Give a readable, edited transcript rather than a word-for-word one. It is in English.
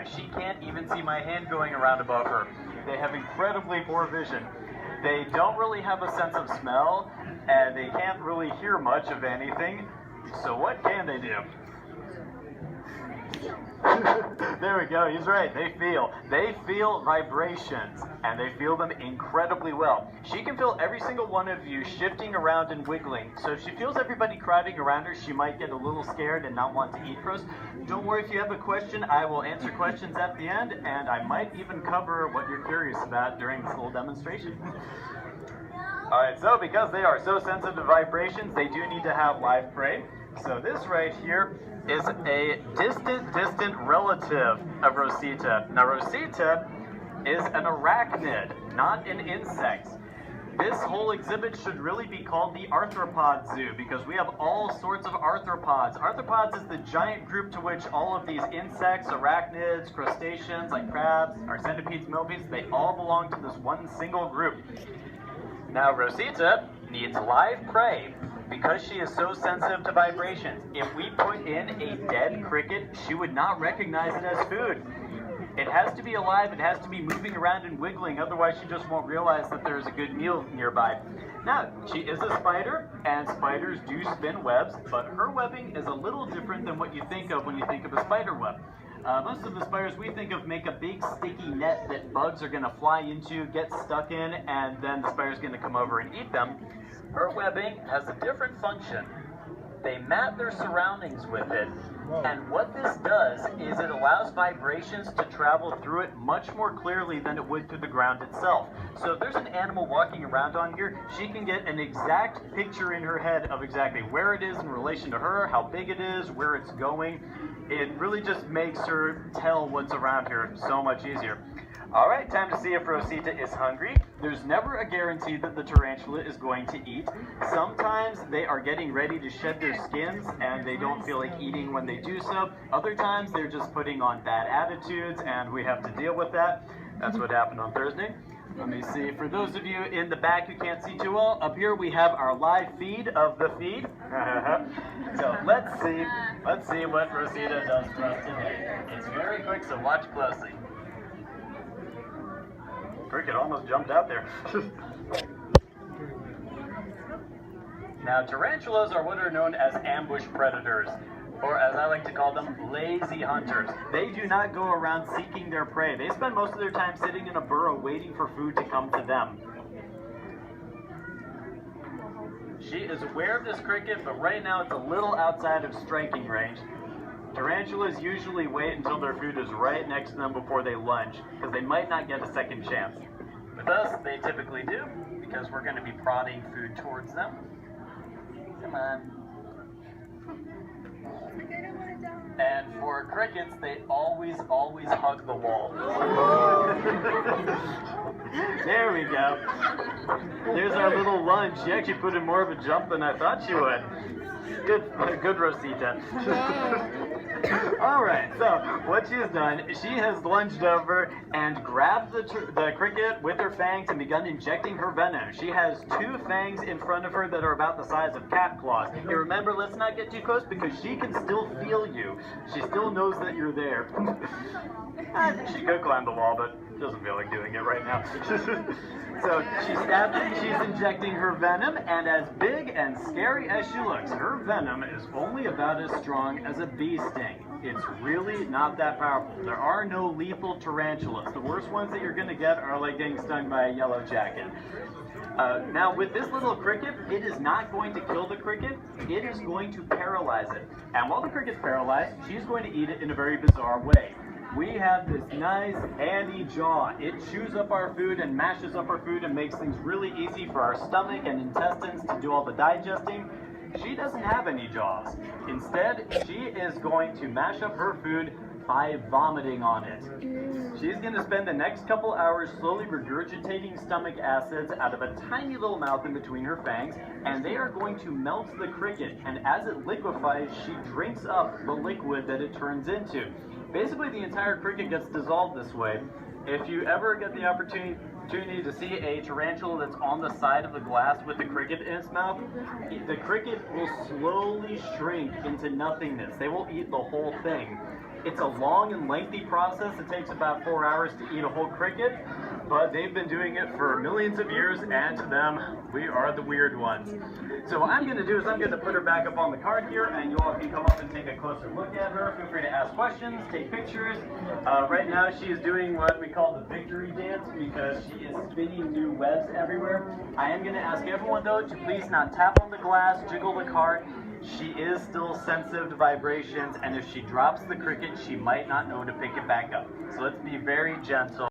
She can't even see my hand going around above her. They have incredibly poor vision. They don't really have a sense of smell, and they can't really hear much of anything. So what can they do? There we go, he's right, they feel vibrations, and they feel them incredibly well. She can feel every single one of you shifting around and wiggling, so if she feels everybody crowding around her, she might get a little scared and not want to eat first. Don't worry, if you have a question, I will answer questions at the end, and I might even cover what you're curious about during this little demonstration. Alright, so because they are so sensitive to vibrations, they do need to have live prey. So this right here is a distant relative of Rosita. Now Rosita is an arachnid, not an insect. This whole exhibit should really be called the Arthropod Zoo because we have all sorts of arthropods. Arthropods is the giant group to which all of these insects, arachnids, crustaceans like crabs, our centipedes, millipedes, they all belong to this one single group. Now Rosita needs live prey because she is so sensitive to vibrations. If we put in a dead cricket, she would not recognize it as food. It has to be alive, it has to be moving around and wiggling, otherwise she just won't realize that there's a good meal nearby. Now, she is a spider, and spiders do spin webs, but her webbing is a little different than what you think of when you think of a spider web. Most of the spiders we think of make a big sticky net that bugs are going to fly into, get stuck in, and then the spider's going to come over and eat them. Her webbing has a different function. They mat their surroundings with it, and what this does is it allows vibrations to travel through it much more clearly than it would through the ground itself. So if there's an animal walking around on here, she can get an exact picture in her head of exactly where it is in relation to her, how big it is, where it's going. It really just makes her tell what's around here so much easier. Alright, time to see if Rosita is hungry. There's never a guarantee that the tarantula is going to eat. Sometimes they are getting ready to shed their skins and they don't feel like eating when they do so. Other times they're just putting on bad attitudes and we have to deal with that. That's what happened on Thursday. Let me see, for those of you in the back who can't see too well, up here we have our live feed of the feed. So let's see what Rosita does for us today. It's very quick, so watch closely. Cricket almost jumped out there. Now, tarantulas are what are known as ambush predators, or as I like to call them, lazy hunters. They do not go around seeking their prey. They spend most of their time sitting in a burrow waiting for food to come to them. She is aware of this cricket, but right now it's a little outside of striking range. Tarantulas usually wait until their food is right next to them before they lunge, because they might not get a second chance. With us, they typically do, because we're going to be prodding food towards them. Come on. And for crickets, they always hug the wall. There we go. There's our little lunge. She actually put in more of a jump than I thought she would. Good Rosita. Alright, so what she has done, she has lunged over and grabbed the cricket with her fangs and begun injecting her venom. She has 2 fangs in front of her that are about the size of cat claws. And remember, let's not get too close because she can still feel you. She still knows that you're there. She could climb the wall, but doesn't feel like doing it right now. So she stabbed it, she's injecting her venom, and as big and scary as she looks, her venom is only about as strong as a bee sting. It's really not that powerful. There are no lethal tarantulas. The worst ones that you're going to get are like getting stung by a yellow jacket. Now with this little cricket, it is not going to kill the cricket, it is going to paralyze it. And while the cricket's paralyzed, she's going to eat it in a very bizarre way. We have this nice, handy jaw. It chews up our food and mashes up our food and makes things really easy for our stomach and intestines to do all the digesting. She doesn't have any jaws. Instead, she is going to mash up her food by vomiting on it. She's going to spend the next couple hours slowly regurgitating stomach acids out of a tiny little mouth in between her fangs, and they are going to melt the cricket, and as it liquefies, she drinks up the liquid that it turns into. Basically, the entire cricket gets dissolved this way. If you ever get the opportunity to see a tarantula that's on the side of the glass with the cricket in its mouth, the cricket will slowly shrink into nothingness. They will eat the whole thing. It's a long and lengthy process. It takes about 4 hours to eat a whole cricket, but they've been doing it for millions of years, and to them, we are the weird ones. So what I'm going to do is I'm going to put her back up on the card here, and you all can come up and take a closer look at her. Feel free to ask questions, take pictures. Right now she is doing what we call the victory dance because she is spinning new webs everywhere. I am going to ask everyone, though, to please not tap on the glass, jiggle the card. She is still sensitive to vibrations, and if she drops the cricket, she might not know to pick it back up. So let's be very gentle.